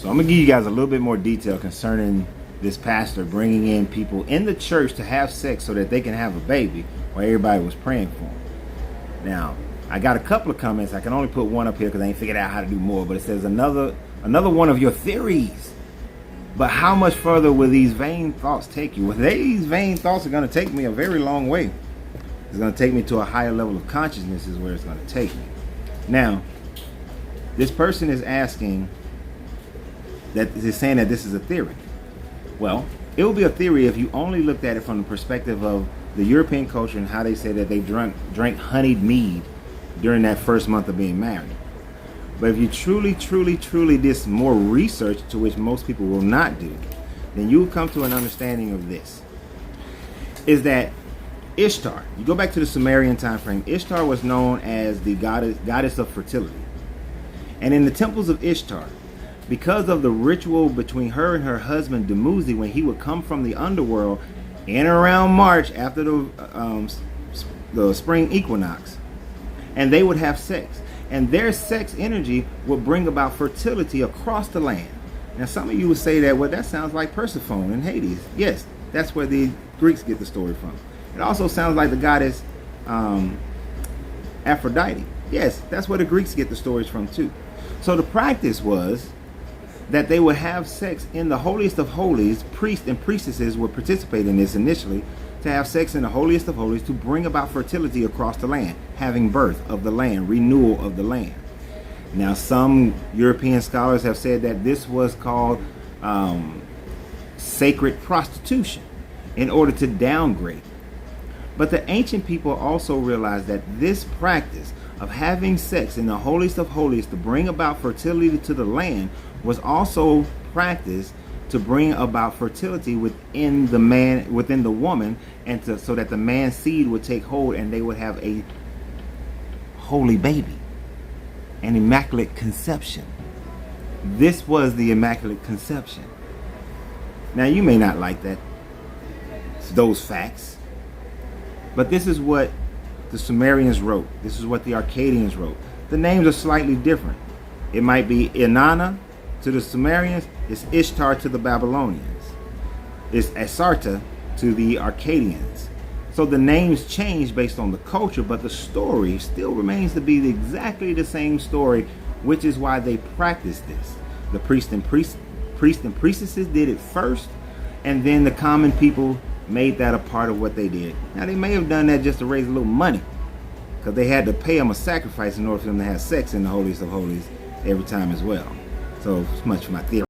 So I'm going to give you guys a little bit more detail concerning this pastor bringing in people in the church to have sex so that they can have a baby while everybody was praying for him. Now, I got a couple of comments. I can only put one up here because I ain't figured out how to do more. But it says another one of your theories. But how much further will these vain thoughts take you? Well, these vain thoughts are going to take me a very long way. It's going to take me to a higher level of consciousness is where it's going to take me. Now, this person is asking, that is saying that this is a theory. Well, it will be a theory if you only looked at it from the perspective of the European culture and how they say that they drank honeyed mead during that first month of being married. But if you truly did some more research, to which most people will not do, then you will come to an understanding of this. Is that Ishtar, you go back to the Sumerian time frame, Ishtar was known as the goddess of fertility. And in the temples of Ishtar, because of the ritual between her and her husband Dumuzi, when he would come from the underworld in and around March after the spring equinox, and they would have sex, and their sex energy would bring about fertility across the land. Now some of you would say that, well, that sounds like Persephone in Hades. Yes, that's where the Greeks get the story from. It also sounds like the goddess Aphrodite. Yes, that's where the Greeks get the stories from too. So the practice was that they would have sex in the holiest of holies. Priests and priestesses would participate in this initially, to have sex in the holiest of holies to bring about fertility across the land, having birth of the land, renewal of the land. Now some European scholars have said that this was called sacred prostitution in order to downgrade. But the ancient people also realized that this practice of having sex in the holiest of holies to bring about fertility to the land was also practiced to bring about fertility within the man, within the woman, and so that the man's seed would take hold and they would have a holy baby, an immaculate conception. This was the immaculate conception. Now you may not like those facts, but this is what the Sumerians wrote. This is what the Akkadians wrote. The names are slightly different. It might be Inanna to the Sumerians, it's Ishtar to the Babylonians, it's Asarta to the Akkadians. So the names change based on the culture, but the story still remains to be exactly the same story, which is why they practice this. The priests and priestesses did it first, and then the common people made that a part of what they did. Now they may have done that just to raise a little money, because they had to pay them a sacrifice in order for them to have sex in the holiest of holies every time as well. So it's much for my theory.